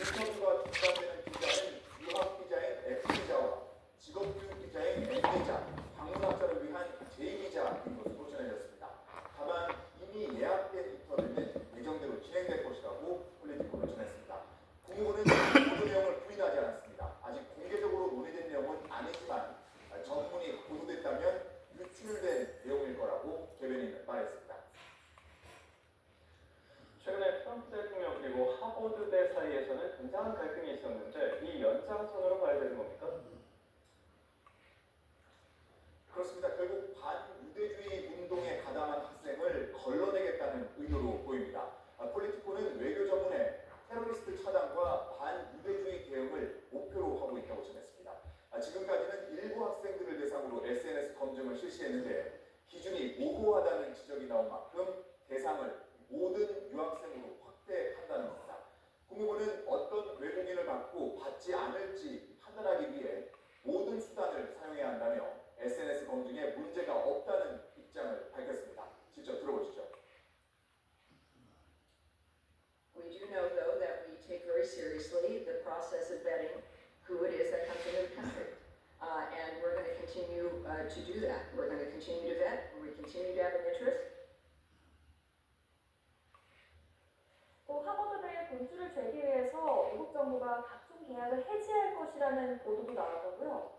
인터뷰가 뒷받되는 기자는 유학 기자인 F기자와 직업교육 기자인 N기자, 방문학자를 위한 J기자인 것으로 전해졌습니다. 다만 이미 예약된 인터뷰는 예정대로 진행될 것이라고 폴리티코는 전했습니다. 국무부는 보도 내용을 부인하지 않았습니다. 아직 공개적으로 논의된 내용은 아니지만 전문이 보도됐다면 유출된 내용일 거라고 개변인은 말했습니다. 최근에 트럼프 대통령 그리고 하버드대 사이에서는 굉장한 갈등이 있었는데 이 연장선으로 봐야 되는 겁니까? 그렇습니다. 결국 반유대주의 운동에 가담한 학생을 걸러내겠다는 의도로 보입니다. 폴리티코는 외교 전문에 테러리스트 차단과 반유대주의 대응을 목표로 하고 있다고 전했습니다. 지금까지는 일부 학생들을 대상으로 SNS 검증을 실시했는데 기준이 모호하다는 지적이 나온 만큼 대상을 모든 유학생으로 확대한다는 겁니다. 국무부는 어떤 외국인을 받고 받지 않을지 판단하기 위해 모든 수단을 사용해야 한다며 SNS 검증에 문제가 없다는 입장을 밝혔습니다. 직접 들어보시죠. We do know, though, that we take very seriously the process of vetting who it is that comes into the country. And we're going to continue to do that. We're going to continue to vet. We continue to have an interest. 또 하버드대의 본주를 재기 위해서 미국 정부가 각종 계약을 해지할 것이라는 보도도 나왔더고요.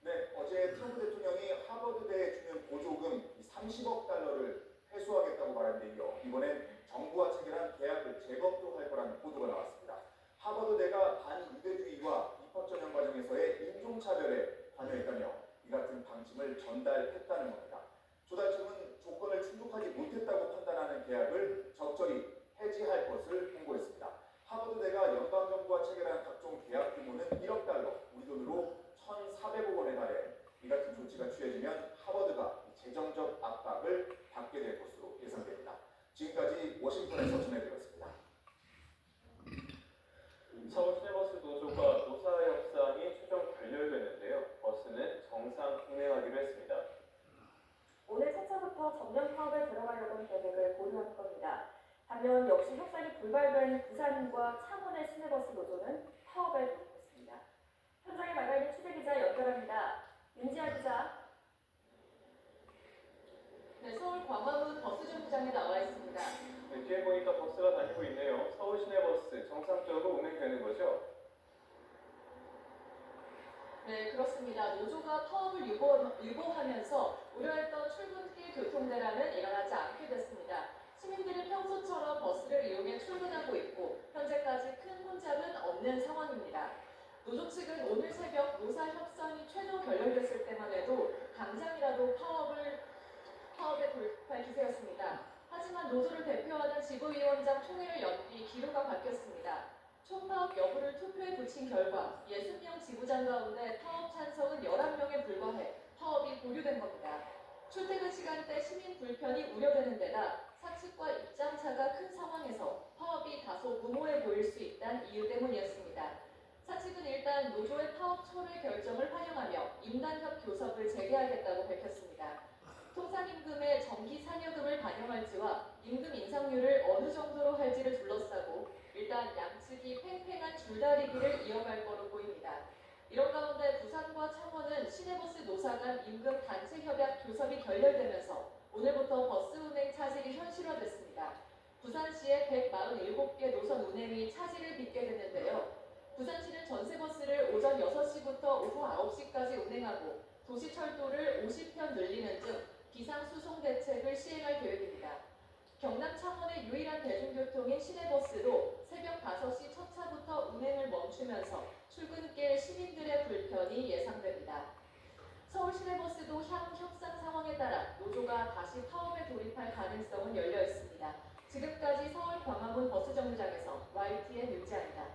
네, 어제 트럼프 대통령이 하버드대에 주는 보조금 30억 달러를 회수하겠다고 말한 데 이어 이번엔 정부와 체결한 계약을 재검토할 거라는 보도가 나왔습니다. 하버드대가 반유대주의와 입학 전형 과정에서의 인종차별에 관여했다며 이 같은 방침을 전달했다는 겁니다. 조달 측은 조건을 충족하지 못했다고 판단하는 계약을 적절히 해지할 것을 통보했습니다. 하버드대가 연방정부와 체결한 각종 계약 규모는 1억 달러, 우리 돈으로 1,400억 원에 달해 이 같은 조치가 취해지면 하버드가 재정적 압박을 받게 될 것으로 예상됩니다. 지금까지 워싱턴에서 전해드렸습니다. 서울 시내버스 노조가 노사협상이 최종 결렬됐는데요. 버스는 정상 운행하기로 했습니다. 오늘 차차부터 전면 파업에 들어가려던 계획을 보류한 겁니다. 반면 역시 협상이 불발된 부산과 창원의 시내버스 노조는 파업에 돌입했습니다. 현장에 나가 있는 취재기자 연결합니다. 윤지아 기자. 네, 서울 광화문 버스정류장에 나와 있습니다. 네, 뒤에 보니까 버스가 다니고 있네요. 서울 시내버스 정상적으로 운행되는 거죠? 네, 그렇습니다. 노조가 파업을 유보하면서 우려했던 출근길 교통대란은 일어나지 않게 됐습니다. 시민들은 평소처럼 버스를 이용해 출근하고 있고 현재까지 큰 혼잡은 없는 상황입니다. 노조 측은 오늘 새벽 노사 협상이 최종 결렬됐을 때만 해도 당장이라도 파업에 돌입할 기세였습니다. 하지만 노조를 대표하는 지부위원장 총회를 연기 기류가 바뀌었습니다. 총파업 여부를 투표에 붙인 결과 60명 지부장 가운데 파업 찬성은 11명에 불과해 파업이 보류된 겁니다. 출퇴근 시간대 시민 불편이 우려되는 데다 사측과 입장차가 큰 상황에서 파업이 다소 무모해 보일 수 있다는 이유 때문이었습니다. 사측은 일단 노조의 파업 철회 결정을 활용하며 임단협 교섭을 재개하겠다고 밝혔습니다. 통상임금에 정기 상여금을 반영할지와 임금 인상률을 어느 정도로 할지를 둘러싸고 일단 양측이 팽팽한 줄다리기를 이어갈 거로 보입니다. 이런 가운데 부산과 창원은 시내버스 노사 간 임금 단체 협약 교섭이 결렬되면서 오늘부터 버스 운행 차질이 현실화됐습니다. 부산시의 147개 노선 운행이 차질을 빚게 됐는데요. 부산시는 전세버스를 오전 6시부터 오후 9시까지 운행하고 도시철도를 50편 늘리는 등 비상수송 대책을 시행할 계획입니다. 경남 창원의 유일한 대중교통인 시내버스도 새벽 5시 첫 차부터 운행을 멈추면서 출근길 시민들의 불편이 예상됩니다. 서울 시내버스도 향후 협상 상황에 따라 노조가 다시 파업에 돌입할 가능성은 열려 있습니다. 지금까지 서울 광화문 버스정류장에서 YTN 윤지아입니다.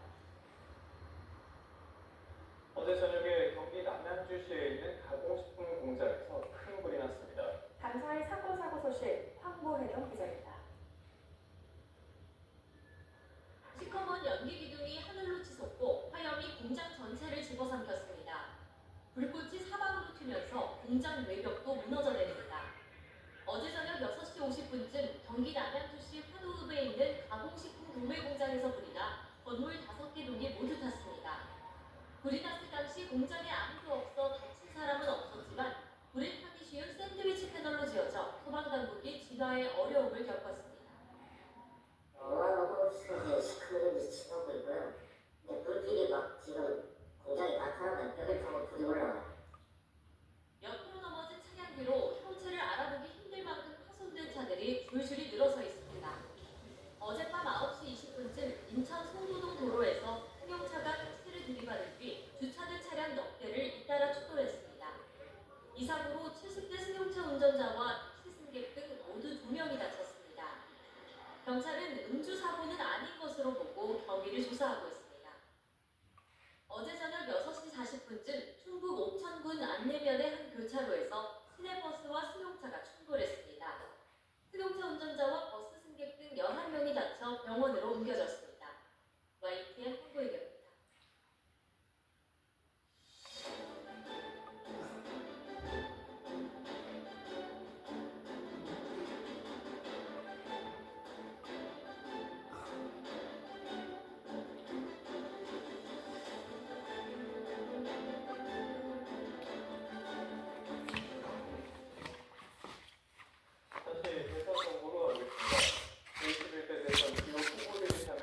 어제 저녁에 경기 남양주시에 있는 가공식품 공장에서 큰 불이 났습니다. 감사의 사건 사고 소식 황보혜정 기자입니다. 시커먼 연기 기둥이 하늘로 치솟고 화염이 공장 전체를 집어삼켰습니다. 불꽃이 사방으로 튀면서 공장 외벽도 무너져 내립니다. 어제 저녁 6시 50분쯤 경기 남양주시 환우읍에 있는 가공식품 음주 사고는 아닌 것으로 보고 경위를 조사하고 있습니다. 어제 저녁 6시 40분쯤 충북 옥천군 안내면의 한 교차로에서